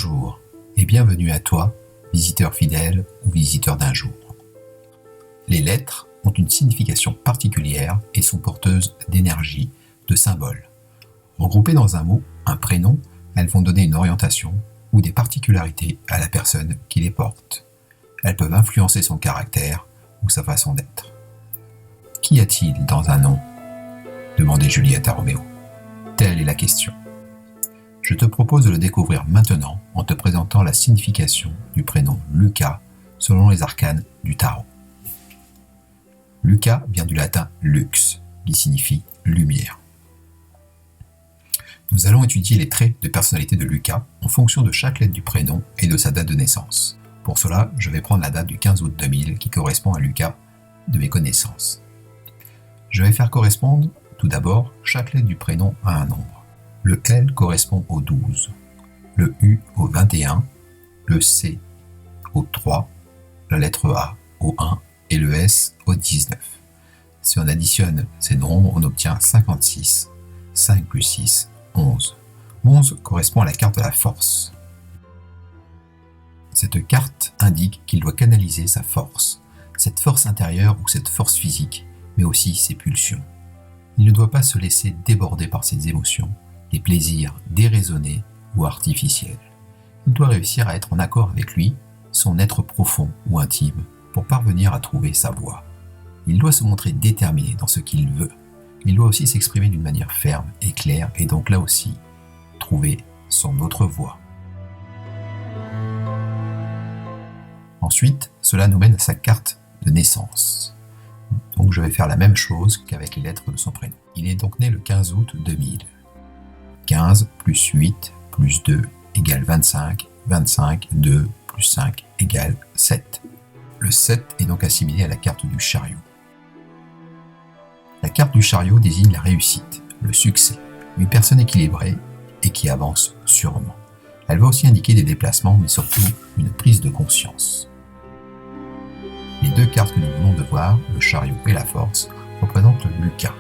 Bonjour et bienvenue à toi, visiteur fidèle ou visiteur d'un jour. Les lettres ont une signification particulière et sont porteuses d'énergie, de symboles. Regroupées dans un mot, un prénom, elles vont donner une orientation ou des particularités à la personne qui les porte. Elles peuvent influencer son caractère ou sa façon d'être. Qu'y a-t-il dans un nom ? Demandait Juliette à Roméo. Telle est la question. Je te propose de le découvrir maintenant en te présentant la signification du prénom Lucas selon les arcanes du tarot. Lucas vient du latin lux, qui signifie lumière. Nous allons étudier les traits de personnalité de Lucas en fonction de chaque lettre du prénom et de sa date de naissance. Pour cela, je vais prendre la date du 15 août 2000 qui correspond à Lucas de mes connaissances. Je vais faire correspondre tout d'abord chaque lettre du prénom à un nombre. Le L correspond au 12, le U au 21, le C au 3, la lettre A au 1 et le S au 19. Si on additionne ces nombres, on obtient 56. 5 plus 6, 11. 11 correspond à la carte de la force. Cette carte indique qu'il doit canaliser sa force, cette force intérieure ou cette force physique, mais aussi ses pulsions. Il ne doit pas se laisser déborder par ses émotions, les plaisirs déraisonnés ou artificiels. Il doit réussir à être en accord avec lui, son être profond ou intime, pour parvenir à trouver sa voie. Il doit se montrer déterminé dans ce qu'il veut. Il doit aussi s'exprimer d'une manière ferme et claire, et donc là aussi, trouver son autre voie. Ensuite, cela nous mène à sa carte de naissance. Donc je vais faire la même chose qu'avec les lettres de son prénom. Il est donc né le 15 août 2000. 15 plus 8 plus 2 égale 25, 25, 2 plus 5 égale 7. Le 7 est donc assimilé à la carte du chariot. La carte du chariot désigne la réussite, le succès, une personne équilibrée et qui avance sûrement. Elle va aussi indiquer des déplacements, mais surtout une prise de conscience. Les deux cartes que nous venons de voir, le chariot et la force, représentent Lucas.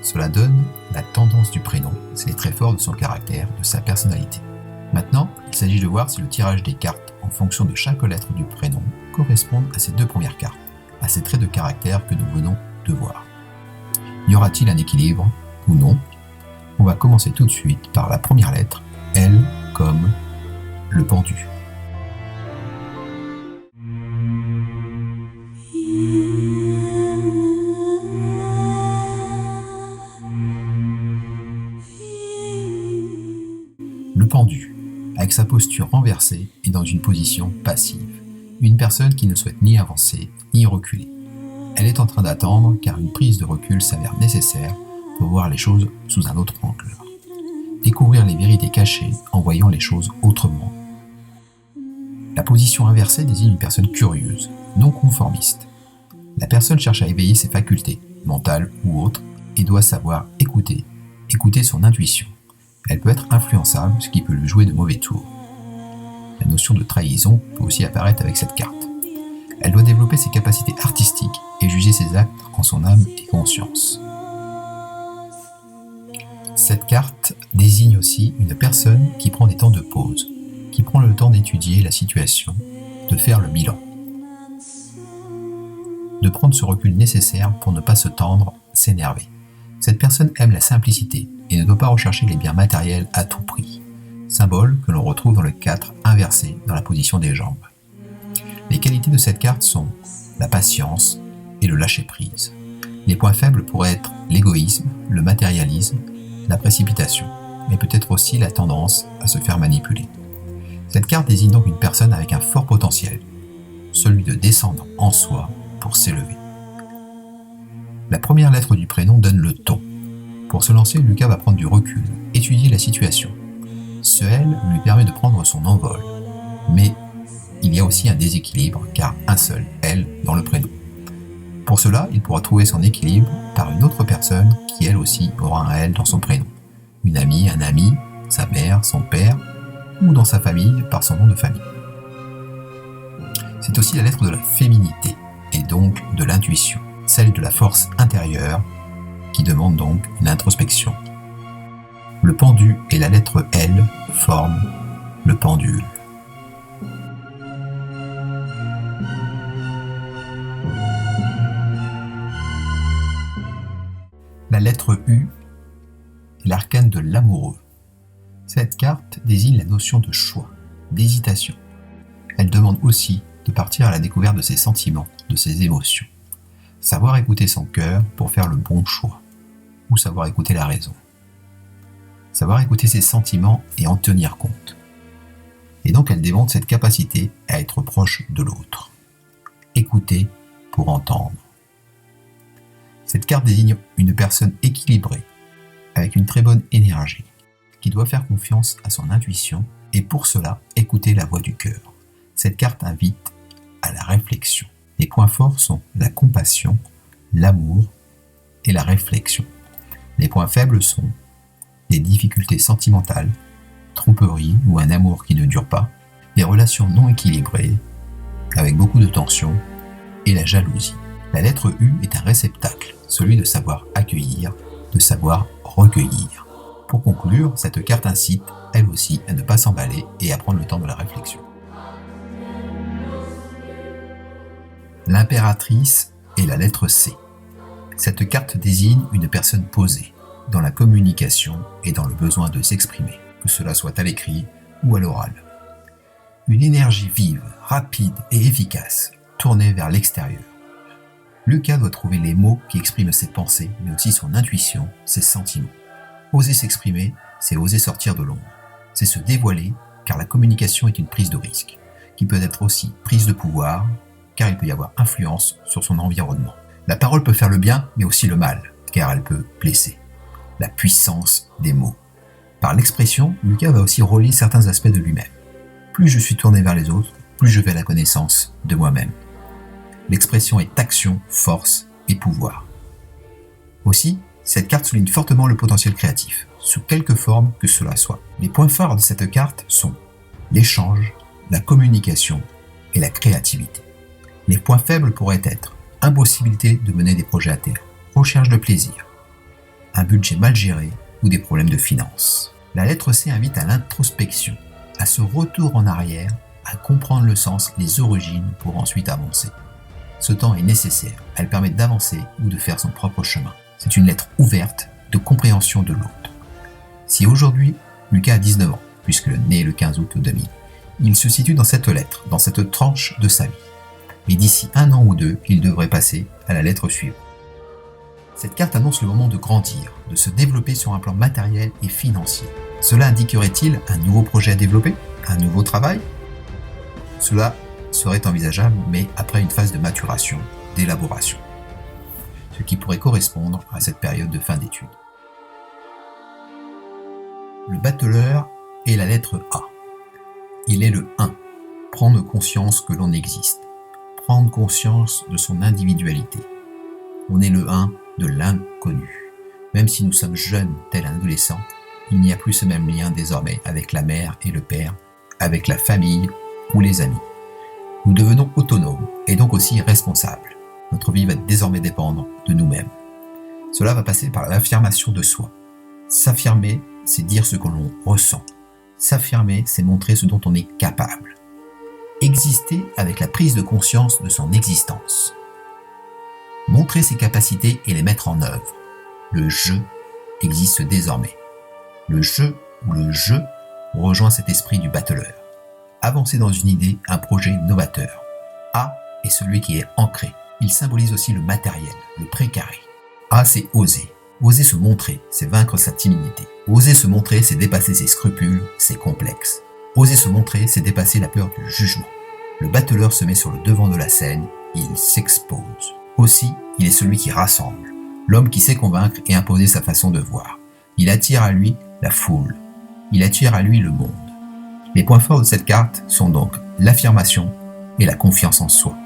Cela donne la tendance du prénom, c'est les traits forts de son caractère, de sa personnalité. Maintenant, il s'agit de voir si le tirage des cartes en fonction de chaque lettre du prénom correspondent à ces deux premières cartes, à ces traits de caractère que nous venons de voir. Y aura-t-il un équilibre ou non ? On va commencer tout de suite par la première lettre, L comme le pendu. Le pendu, avec sa posture renversée, est dans une position passive. Une personne qui ne souhaite ni avancer, ni reculer. Elle est en train d'attendre car une prise de recul s'avère nécessaire pour voir les choses sous un autre angle. Découvrir les vérités cachées en voyant les choses autrement. La position inversée désigne une personne curieuse, non conformiste. La personne cherche à éveiller ses facultés, mentales ou autres, et doit savoir écouter son intuition. Elle peut être influençable, ce qui peut lui jouer de mauvais tours. La notion de trahison peut aussi apparaître avec cette carte. Elle doit développer ses capacités artistiques et juger ses actes en son âme et conscience. Cette carte désigne aussi une personne qui prend des temps de pause, qui prend le temps d'étudier la situation, de faire le bilan, de prendre ce recul nécessaire pour ne pas se tendre, s'énerver. Cette personne aime la simplicité et ne doit pas rechercher les biens matériels à tout prix, symbole que l'on retrouve dans le 4 inversé dans la position des jambes. Les qualités de cette carte sont la patience et le lâcher-prise. Les points faibles pourraient être l'égoïsme, le matérialisme, la précipitation, mais peut-être aussi la tendance à se faire manipuler. Cette carte désigne donc une personne avec un fort potentiel, celui de descendre en soi pour s'élever. La première lettre du prénom donne le ton. Pour se lancer, Lucas va prendre du recul, étudier la situation. Ce L lui permet de prendre son envol, mais il y a aussi un déséquilibre car un seul L dans le prénom. Pour cela, il pourra trouver son équilibre par une autre personne qui elle aussi aura un L dans son prénom. Une amie, un ami, sa mère, son père, ou dans sa famille par son nom de famille. C'est aussi la lettre de la féminité et donc de l'intuition, celle de la force intérieure qui demande donc une introspection. Le pendu et la lettre L forment le pendule. La lettre U est l'arcane de l'amoureux. Cette carte désigne la notion de choix, d'hésitation. Elle demande aussi de partir à la découverte de ses sentiments, de ses émotions. Savoir écouter son cœur pour faire le bon choix, ou savoir écouter la raison. Savoir écouter ses sentiments et en tenir compte. Et donc elle démontre cette capacité à être proche de l'autre. Écouter pour entendre. Cette carte désigne une personne équilibrée, avec une très bonne énergie, qui doit faire confiance à son intuition et pour cela écouter la voix du cœur. Cette carte invite à la réflexion. Les points forts sont la compassion, l'amour et la réflexion. Les points faibles sont des difficultés sentimentales, tromperie ou un amour qui ne dure pas, des relations non équilibrées avec beaucoup de tension et la jalousie. La lettre U est un réceptacle, celui de savoir accueillir, de savoir recueillir. Pour conclure, cette carte incite, elle aussi, à ne pas s'emballer et à prendre le temps de la réflexion. L'impératrice est la lettre C. Cette carte désigne une personne posée, dans la communication et dans le besoin de s'exprimer, que cela soit à l'écrit ou à l'oral. Une énergie vive, rapide et efficace, tournée vers l'extérieur. Lucas doit trouver les mots qui expriment ses pensées, mais aussi son intuition, ses sentiments. Oser s'exprimer, c'est oser sortir de l'ombre. C'est se dévoiler, car la communication est une prise de risque, qui peut être aussi prise de pouvoir, car il peut y avoir influence sur son environnement. La parole peut faire le bien, mais aussi le mal, car elle peut blesser. La puissance des mots. Par l'expression, Lucas va aussi relier certains aspects de lui-même. Plus je suis tourné vers les autres, plus je vais à la connaissance de moi-même. L'expression est action, force et pouvoir. Aussi, cette carte souligne fortement le potentiel créatif, sous quelque forme que cela soit. Les points forts de cette carte sont l'échange, la communication et la créativité. Les points faibles pourraient être impossibilité de mener des projets à terme, recherche de plaisir, un budget mal géré ou des problèmes de finances. La lettre C invite à l'introspection, à ce retour en arrière, à comprendre le sens, les origines pour ensuite avancer. Ce temps est nécessaire, elle permet d'avancer ou de faire son propre chemin. C'est une lettre ouverte de compréhension de l'autre. Si aujourd'hui, Lucas a 19 ans, puisque né le 15 août 2000, il se situe dans cette lettre, dans cette tranche de sa vie. Mais d'ici 1 an ou 2, il devrait passer à la lettre suivante. Cette carte annonce le moment de grandir, de se développer sur un plan matériel et financier. Cela indiquerait-il un nouveau projet à développer? Un nouveau travail? Cela serait envisageable, mais après une phase de maturation, d'élaboration. Ce qui pourrait correspondre à cette période de fin d'études. Le battleur est la lettre A. Il est le 1. Prendre conscience que l'on existe. Prendre conscience de son individualité. On est le 1 de l'inconnu. Même si nous sommes jeunes tel un adolescent, il n'y a plus ce même lien désormais avec la mère et le père, avec la famille ou les amis. Nous devenons autonomes et donc aussi responsables. Notre vie va désormais dépendre de nous-mêmes. Cela va passer par l'affirmation de soi. S'affirmer, c'est dire ce que l'on ressent. S'affirmer, c'est montrer ce dont on est capable. Exister avec la prise de conscience de son existence. Montrer ses capacités et les mettre en œuvre. Le « je » existe désormais. Le « je » ou le « jeu » rejoint cet esprit du battleur. Avancer dans une idée, un projet novateur. A est celui qui est ancré. Il symbolise aussi le matériel, le précaré. A, c'est oser. Oser se montrer, c'est vaincre sa timidité. Oser se montrer, c'est dépasser ses scrupules, ses complexes. Oser se montrer, c'est dépasser la peur du jugement. Le battleur se met sur le devant de la scène, il s'expose. Aussi, il est celui qui rassemble. L'homme qui sait convaincre et imposer sa façon de voir. Il attire à lui la foule. Il attire à lui le monde. Les points forts de cette carte sont donc l'affirmation et la confiance en soi.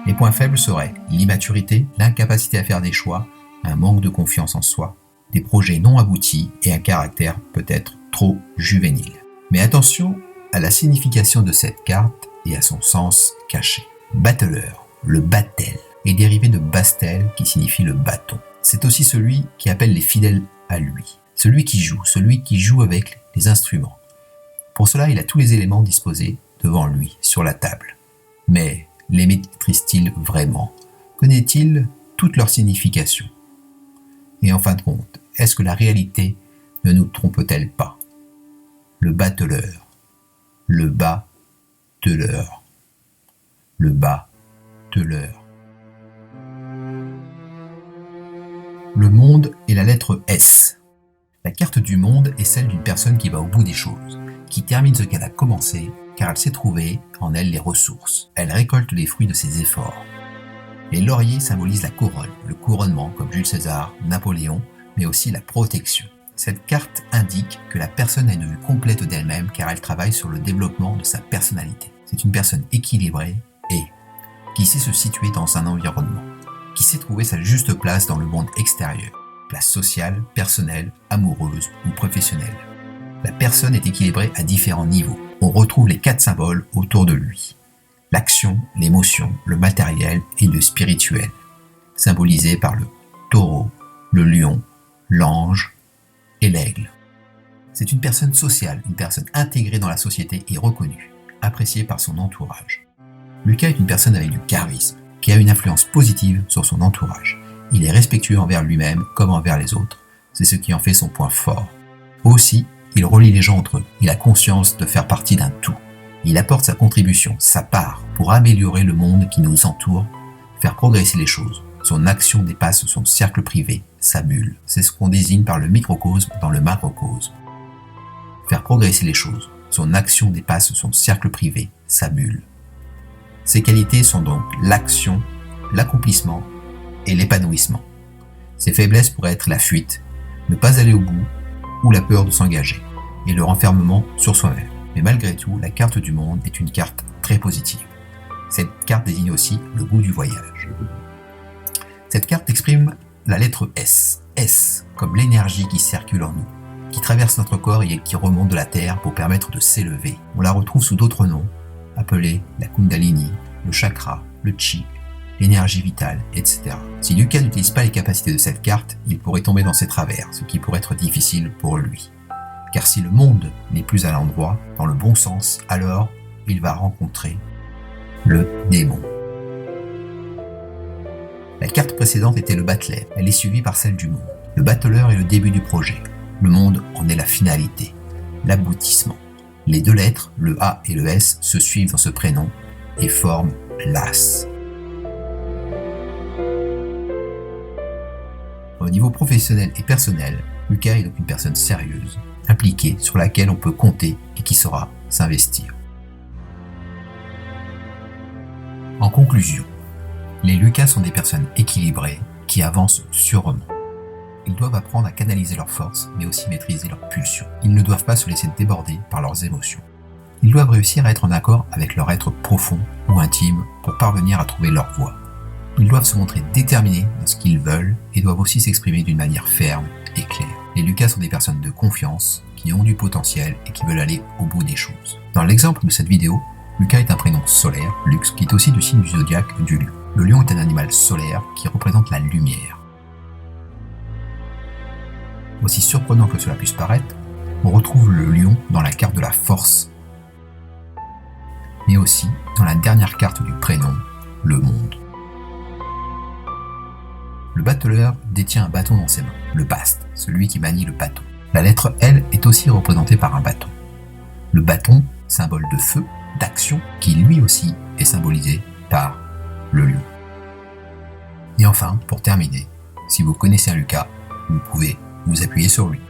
Les points faibles seraient l'immaturité, l'incapacité à faire des choix, un manque de confiance en soi, des projets non aboutis et un caractère peut-être trop juvénile. Mais attention à la signification de cette carte et à son sens caché. Battleur, le battel, est dérivé de bastel qui signifie le bâton. C'est aussi celui qui appelle les fidèles à lui. celui qui joue avec les instruments. Pour cela, il a tous les éléments disposés devant lui, sur la table. Mais les maîtrise-t-il vraiment? Connaît-il toute leur signification? Et en fin de compte, est-ce que la réalité ne nous trompe-t-elle pas? Le battleur, le battleur, le battleur. Le monde est la lettre S. La carte du monde est celle d'une personne qui va au bout des choses, qui termine ce qu'elle a commencé, car elle sait trouver en elle les ressources. Elle récolte les fruits de ses efforts. Les lauriers symbolisent la couronne, le couronnement comme Jules César, Napoléon, mais aussi la protection. Cette carte indique que la personne a une vue complète d'elle-même car elle travaille sur le développement de sa personnalité. C'est une personne équilibrée et qui sait se situer dans un environnement, qui sait trouver sa juste place dans le monde extérieur, place sociale, personnelle, amoureuse ou professionnelle. La personne est équilibrée à différents niveaux. On retrouve les 4 symboles autour de lui. L'action, l'émotion, le matériel et le spirituel, symbolisés par le taureau, le lion, l'ange et l'aigle. C'est une personne sociale, une personne intégrée dans la société et reconnue, appréciée par son entourage. Lucas est une personne avec du charisme, qui a une influence positive sur son entourage. Il est respectueux envers lui-même comme envers les autres. C'est ce qui en fait son point fort. Aussi, il relie les gens entre eux. Il a conscience de faire partie d'un tout. Il apporte sa contribution, sa part, pour améliorer le monde qui nous entoure, faire progresser les choses. Son action dépasse son cercle privé, sa bulle. C'est ce qu'on désigne par le microcosme dans le macrocosme. Faire progresser les choses. Son action dépasse son cercle privé, sa bulle. Ses qualités sont donc l'action, l'accomplissement et l'épanouissement. Ses faiblesses pourraient être la fuite, ne pas aller au bout ou la peur de s'engager, et le renfermement sur soi-même. Mais malgré tout, la carte du monde est une carte très positive. Cette carte désigne aussi le goût du voyage. Cette carte exprime la lettre S. S comme l'énergie qui circule en nous, qui traverse notre corps et qui remonte de la terre pour permettre de s'élever. On la retrouve sous d'autres noms, appelés la Kundalini, le chakra, le chi, l'énergie vitale, etc. Si Lucas n'utilise pas les capacités de cette carte, il pourrait tomber dans ses travers, ce qui pourrait être difficile pour lui. Car si le monde n'est plus à l'endroit, dans le bon sens, alors il va rencontrer le démon. La carte précédente était le battleur, elle est suivie par celle du monde. Le battleur est le début du projet, le monde en est la finalité, l'aboutissement. Les 2 lettres, le A et le S, se suivent dans ce prénom et forment l'As. Au niveau professionnel et personnel, Lucas est donc une personne sérieuse, impliquée, sur laquelle on peut compter et qui saura s'investir. En conclusion, les Lucas sont des personnes équilibrées qui avancent sûrement. Ils doivent apprendre à canaliser leurs forces, mais aussi maîtriser leurs pulsions. Ils ne doivent pas se laisser déborder par leurs émotions. Ils doivent réussir à être en accord avec leur être profond ou intime pour parvenir à trouver leur voie. Ils doivent se montrer déterminés dans ce qu'ils veulent et doivent aussi s'exprimer d'une manière ferme et claire. Les Lucas sont des personnes de confiance, qui ont du potentiel et qui veulent aller au bout des choses. Dans l'exemple de cette vidéo, Lucas est un prénom solaire, Lux, qui est aussi du signe du zodiaque du lion. Le lion est un animal solaire qui représente la lumière. Aussi surprenant que cela puisse paraître, on retrouve le lion dans la carte de la force, mais aussi dans la dernière carte du prénom, le monde. Le battleur détient un bâton dans ses mains, le bast, celui qui manie le bâton. La lettre L est aussi représentée par un bâton. Le bâton, symbole de feu, d'action, qui lui aussi est symbolisé par le lion. Et enfin, pour terminer, si vous connaissez un Lucas, vous pouvez vous appuyer sur lui.